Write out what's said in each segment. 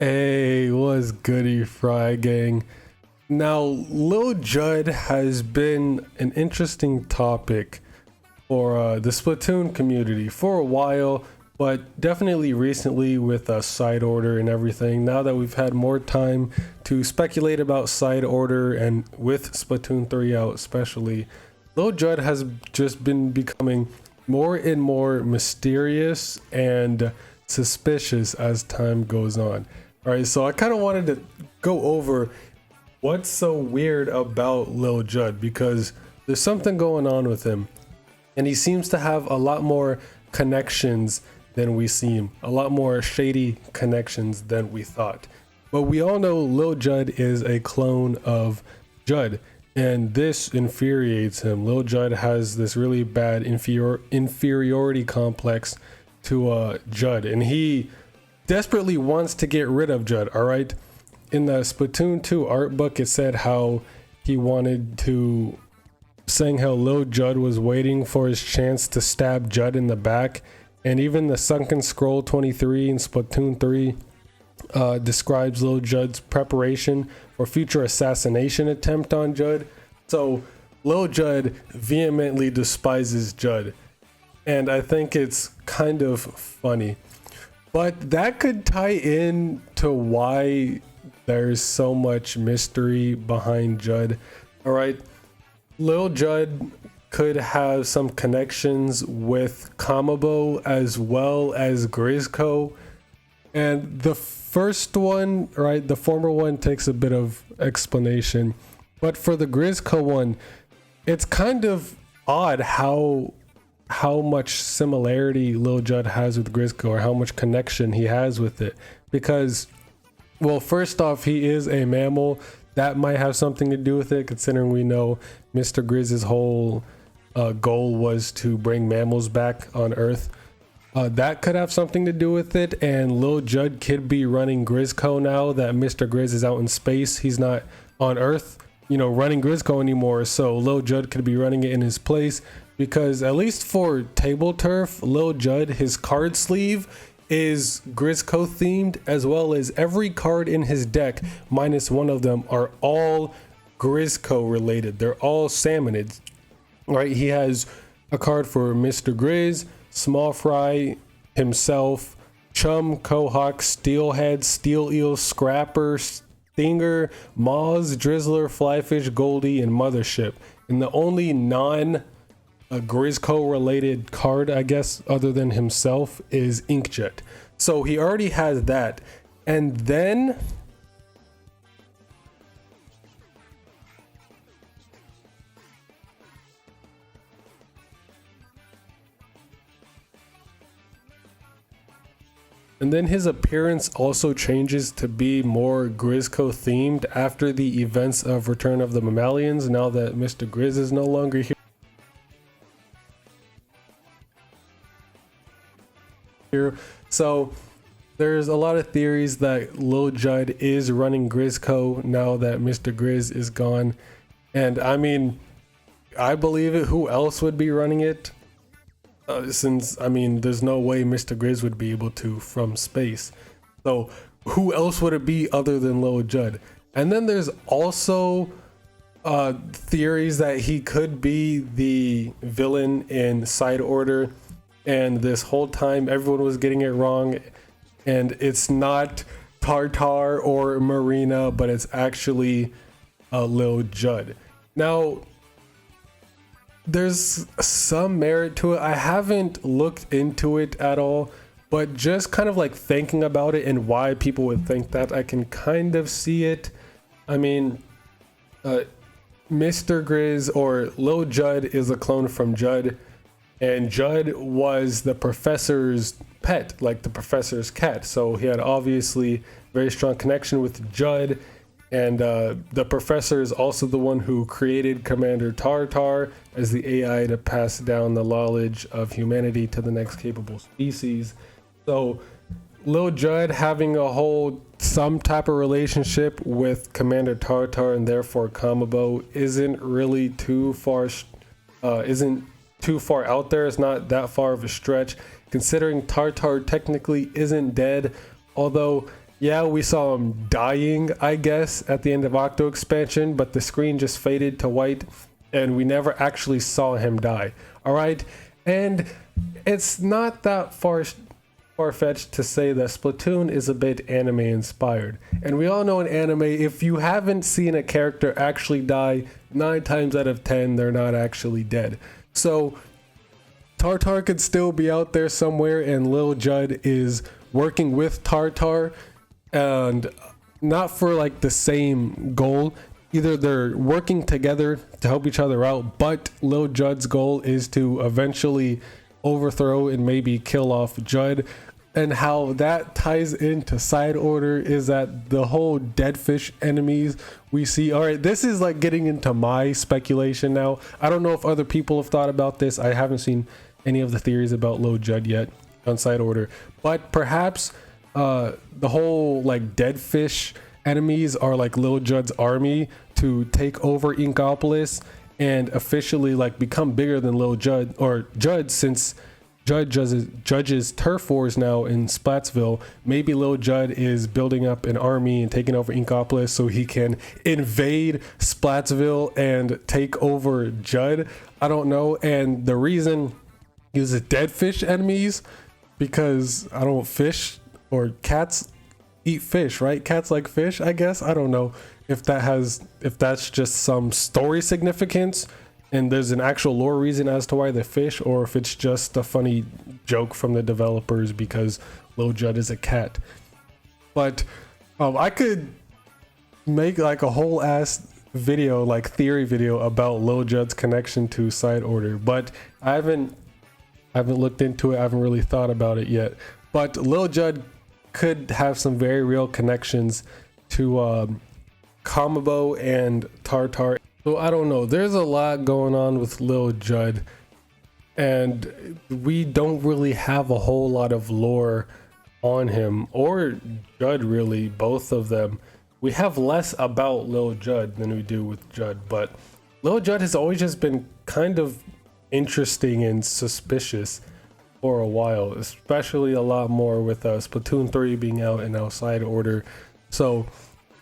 Hey, what's goody, Frye gang? Now, Lil Judd has been an interesting topic for the Splatoon community for a while, but definitely recently with side order and everything. Now that we've had more time to speculate about side order and with Splatoon 3 out, especially, Lil Judd has just been becoming more and more mysterious and suspicious as time goes on. All right, so I kind of wanted to go over what's so weird about Lil Judd because there's something going on with him, and he seems to have a lot more connections than we seem, a lot more shady connections than we thought. But we all know Lil Judd is a clone of Judd, and this infuriates him. Lil Judd has this really bad inferiority complex to Judd, and he desperately wants to get rid of Judd. All right, in the Splatoon 2 art book, it said how he wanted to, saying how Lil Judd was waiting for his chance to stab Judd in the back. And even the Sunken Scroll 23 in Splatoon 3 describes Lil Judd's preparation for future assassination attempt on Judd. So Lil Judd vehemently despises Judd, and I think it's kind of funny. But that could tie in to why there's so much mystery behind Judd. All right, Lil Judd could have some connections with Kamabo as well as Grizzco. And the first one, right, the former one takes a bit of explanation. But for the Grizzco one, it's kind of odd how much similarity Lil Judd has with Grizzco, or how much connection he has with it. Because, well, first off, he is a mammal. That might have something to do with it, considering we know Mr. Grizz's whole goal was to bring mammals back on Earth. That could have something to do with it, and Lil Judd could be running Grizzco now that Mr. Grizz is out in space. He's not on Earth, running Grizzco anymore, so Lil Judd could be running it in his place. Because at least for Table Turf, Lil Judd, his card sleeve is Grizzco themed, as well as every card in his deck, minus one of them, are all Grizzco related. They're all salmonids. Right? He has a card for Mr. Grizz, Small Frye, himself, Chum, Cohawk, Steelhead, Steel Eel, Scrapper, Stinger, Moz, Drizzler, Flyfish, Goldie, and Mothership. And the only Grizzco related card, I guess, other than himself, is Inkjet. So he already has that. And then his appearance also changes to be more Grizzco themed after the events of Return of the Mammalians, now that Mr. Grizz is no longer here. So there's a lot of theories that Lil Judd is running Grizzco now that Mr. Grizz is gone. And I mean, I believe it. Who else would be running it? Since, I mean, there's no way Mr. Grizz would be able to from space. So who else would it be other than Lil Judd? And then there's also theories that he could be the villain in Side Order. And this whole time, everyone was getting it wrong. And it's not Tartar or Marina, but it's actually Lil Judd. Now, there's some merit to it. I haven't looked into it at all, but just kind of like thinking about it and why people would think that, I can kind of see it. I mean, Mr. Grizz, or Lil Judd, is a clone from Judd. And Judd was the professor's pet, like the professor's cat. So he had obviously very strong connection with Judd. And the professor is also the one who created Commander Tartar as the AI to pass down the knowledge of humanity to the next capable species. So Lil Judd having some type of relationship with Commander Tartar, and therefore Kamabo, isn't really too far out there. It's not that far of a stretch, considering Tartar technically isn't dead, although Yeah, we saw him dying, I guess, at the end of Octo expansion, but the screen just faded to white and we never actually saw him die. All right. And it's not that far-fetched to say that Splatoon is a bit anime inspired. And we all know in anime, if you haven't seen a character actually die, 9 times out of 10, they're not actually dead. So Tartar could still be out there somewhere, and Lil Judd is working with Tartar, and not for like the same goal. Either they're working together to help each other out, but Lil Judd's goal is to eventually overthrow and maybe kill off Judd. And how that ties into side order is that the whole dead fish enemies we see. All right, this is like getting into my speculation now. I don't know if other people have thought about this. I haven't seen any of the theories about Lil Judd yet on side order, but perhaps the whole like dead fish enemies are like Lil Judd's army to take over Inkopolis and officially like become bigger than Lil Judd or Judd, since Judd judges turf wars now in Splatsville. Maybe Lil Judd is building up an army and taking over Inkopolis so he can invade Splatsville and take over Judd. I don't know. And the reason he uses dead fish enemies because I don't fish, or cats eat fish, right? Cats like fish, I guess. I don't know if that's just some story significance and there's an actual lore reason as to why they fish, or if it's just a funny joke from the developers because Lil Judd is a cat. But I could make like a whole ass video, like theory video about Lil Judd's connection to side order, but I haven't looked into it. I haven't really thought about it yet. But Lil Judd could have some very real connections to Kamabo and Tartar. So I don't know. There's a lot going on with Lil Judd, and we don't really have a whole lot of lore on him or Judd, really, both of them. We have less about Lil Judd than we do with Judd, but Lil Judd has always just been kind of interesting and suspicious for a while, especially a lot more with Splatoon 3 being out and now side order. So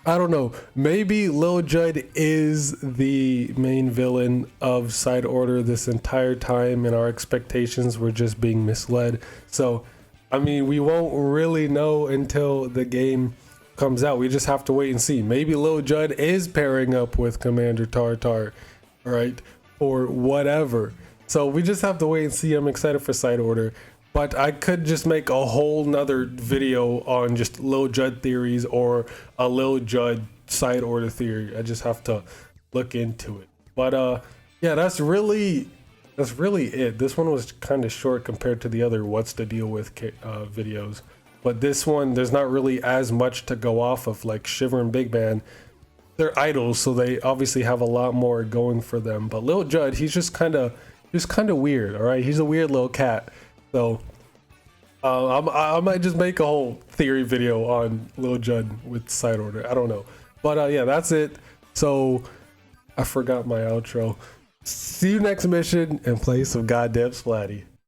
I don't know, maybe Lil Judd is the main villain of side order this entire time and our expectations were just being misled. So I mean, we won't really know until the game comes out. We just have to wait and see. Maybe Lil Judd is pairing up with Commander Tartar, right, or whatever. So we just have to wait and see. I'm excited for side order, but I could just make a whole nother video on just Lil Judd theories or a Lil Judd side order theory. I just have to look into it. But yeah, that's really it. This one was kind of short compared to the other what's the deal with videos, but this one there's not really as much to go off of. Like Shiver and Big Man, they're idols, so they obviously have a lot more going for them. But Lil Judd, he's just kind of weird. All right, he's a weird little cat. So I might just make a whole theory video on Lil Judd with side order. I don't know, but yeah, that's it. So I forgot my outro. See you next mission and play some goddamn Splatty.